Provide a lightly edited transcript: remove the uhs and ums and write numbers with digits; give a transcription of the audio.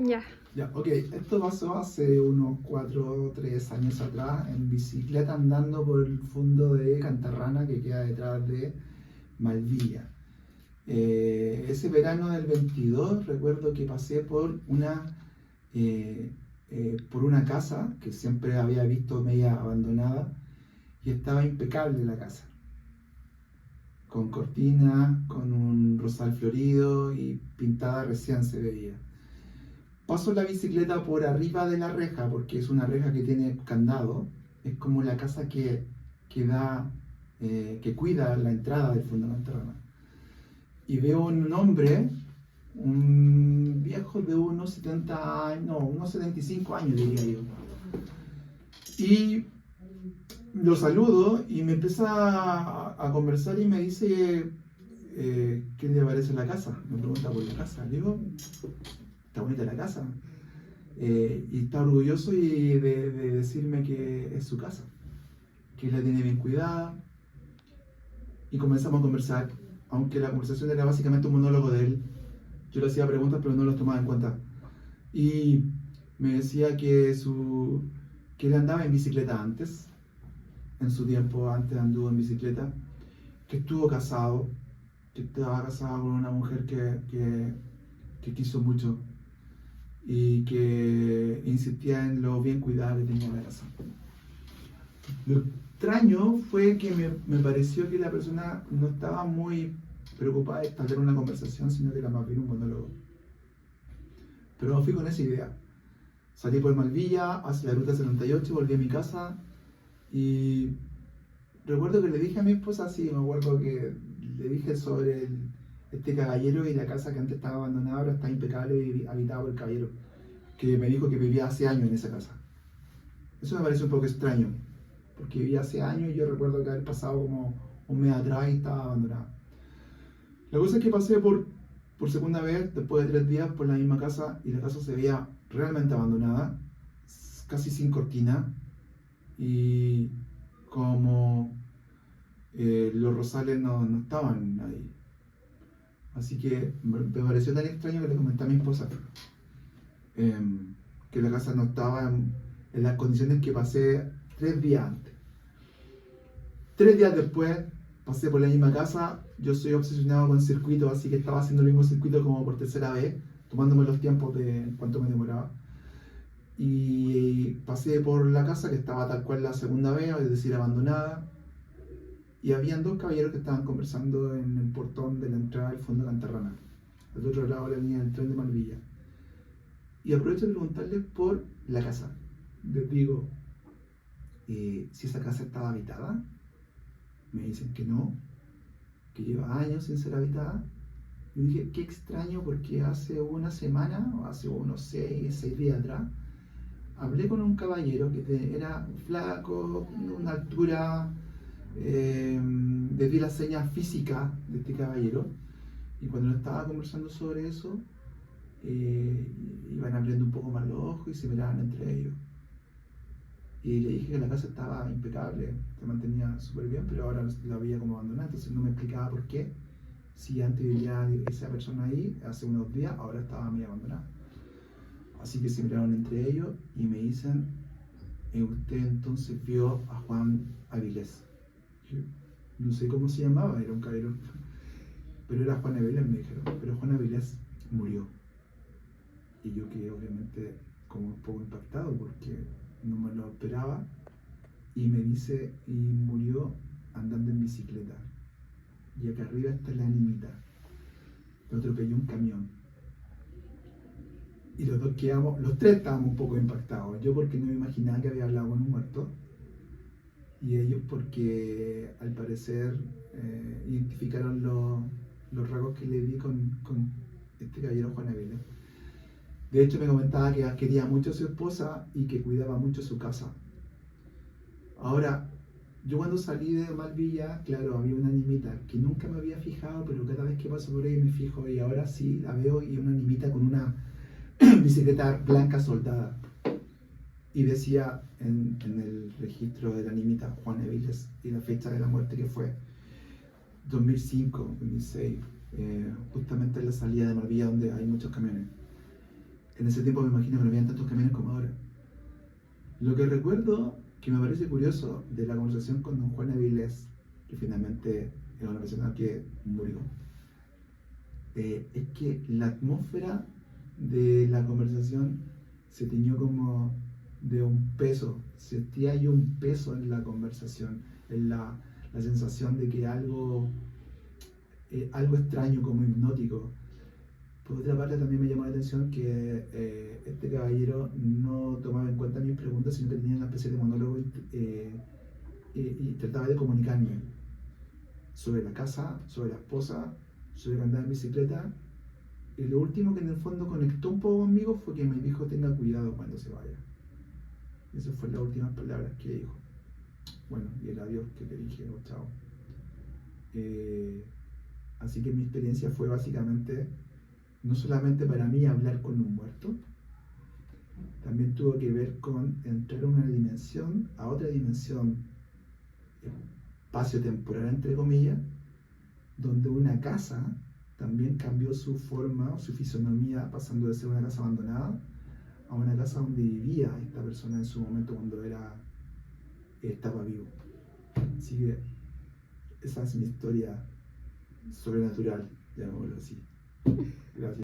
Ya. Ya, ok, esto pasó hace unos 4 o 3 años atrás en bicicleta andando por el fondo de Cantarrana que queda detrás de Maldivia. Ese verano del 22 recuerdo que pasé por una casa que siempre había visto media abandonada y estaba impecable la casa, con cortinas, con un rosal florido y pintada recién se veía. Paso la bicicleta por arriba de la reja, porque es una reja que tiene candado. Es como la casa que cuida la entrada del fondo de la terrana. Y veo un hombre, un viejo de unos 70 años, no, unos 75 años diría yo. Y lo saludo y me empieza a conversar y me dice, ¿qué le parece la casa? Me pregunta por la casa. Le digo, está bonita la casa. Y está orgulloso de decirme que es su casa, que la tiene bien cuidada. Y comenzamos a conversar, aunque la conversación era básicamente un monólogo de él. Yo le hacía preguntas, pero no las tomaba en cuenta. Y me decía que él andaba en bicicleta antes, en su tiempo antes anduvo en bicicleta, que estuvo casado, que estaba casado con una mujer que quiso mucho y que insistía en lo bien cuidada que tenía la casa. Lo extraño fue que me pareció que la persona no estaba muy preocupada de establecer una conversación, sino que era más bien un monólogo. Pero me fui con esa idea. Salí por Malvilla, hacia la ruta 78, volví a mi casa y recuerdo que le dije a mi esposa, sí, me acuerdo que le dije sobre este caballero y la casa que antes estaba abandonada, ahora está impecable y habitada por el caballero, que me dijo que vivía hace años en esa casa. Eso me pareció un poco extraño, porque vivía hace años y yo recuerdo que haber pasado como un mes atrás y estaba abandonada. La cosa es que pasé por segunda vez, después de 3 días, por la misma casa y la casa se veía realmente abandonada, casi sin cortina y como los rosales no estaban ahí. Así que me pareció tan extraño que le comenté a mi esposa que la casa no estaba en las condiciones que pasé 3 días antes. 3 días después pasé por la misma casa. Yo soy obsesionado con circuitos, así que estaba haciendo el mismo circuito como por tercera vez, tomándome los tiempos de cuánto me demoraba. Y pasé por la casa que estaba tal cual la segunda vez, es decir, abandonada. Y habían 2 caballeros que estaban conversando en el portón de la entrada del fondo de Cantarrana, al otro lado de la línea del tren de Malvilla. Y aprovecho de preguntarles por la casa. Les digo, si esa casa estaba habitada. Me dicen que no, que lleva años sin ser habitada. Yo dije, qué extraño, porque hace una semana, o hace unos 6 días atrás, hablé con un caballero que era flaco, una altura, vi las señas físicas de este caballero, y cuando estaba conversando sobre eso, iban abriendo un poco más los ojos y se miraban entre ellos. Y le dije que la casa estaba impecable, se mantenía súper bien, pero ahora la veía como abandonada, entonces no me explicaba por qué. Si antes vivía esa persona ahí, hace unos días, ahora estaba medio abandonada. Así que se miraron entre ellos y me dicen, usted entonces vio a Juan Avilés. Yo no sé cómo se llamaba, era un caballero, pero era Juan Avilés, me dijeron, pero Juan Avilés murió. Y yo quedé obviamente como un poco impactado porque no me lo esperaba, y me dice, y murió andando en bicicleta. Y acá arriba está la animita. Lo atropelló un camión. Y los 3 estábamos un poco impactados. Yo porque no me imaginaba que había hablado con un muerto. Y ellos porque al parecer identificaron los rasgos que le di con este caballero Juan Avilés. De hecho me comentaba que quería mucho a su esposa y que cuidaba mucho su casa. Ahora, yo cuando salí de Malvilla, claro, había una animita que nunca me había fijado, pero cada vez que paso por ahí me fijo, y ahora sí la veo, y una animita con una bicicleta blanca soldada. Y decía en el registro de la animita Juan Avilés, y la fecha de la muerte que fue 2005, 2006, justamente en la salida de Malvilla donde hay muchos camiones. En ese tiempo me imagino que no habían tantos camiones como ahora. Lo que recuerdo que me parece curioso de la conversación con don Juan Avilés, que finalmente es una persona que murió, es que la atmósfera de la conversación se tiñó como de un peso, sentía yo un peso en la conversación, en la sensación de que algo extraño, como hipnótico. Por otra parte, también me llamó la atención que este caballero no tomaba en cuenta mis preguntas, sino que tenía una especie de monólogo y trataba de comunicarme sobre la casa, sobre la esposa, sobre andar en bicicleta. Y lo último que en el fondo conectó un poco conmigo fue que me dijo: tenga cuidado cuando se vaya. Esas fueron las últimas palabras que dijo. Bueno, y el adiós que te dije: oh, chao. Así que mi experiencia fue básicamente, no solamente para mí hablar con un muerto, también tuvo que ver con entrar a una dimensión, a otra dimensión espacio-temporal, entre comillas, donde una casa también cambió su forma o su fisonomía, pasando de ser una casa abandonada a una casa donde vivía esta persona en su momento cuando estaba vivo. Así que esa es mi historia sobrenatural, llamémoslo así. Gracias.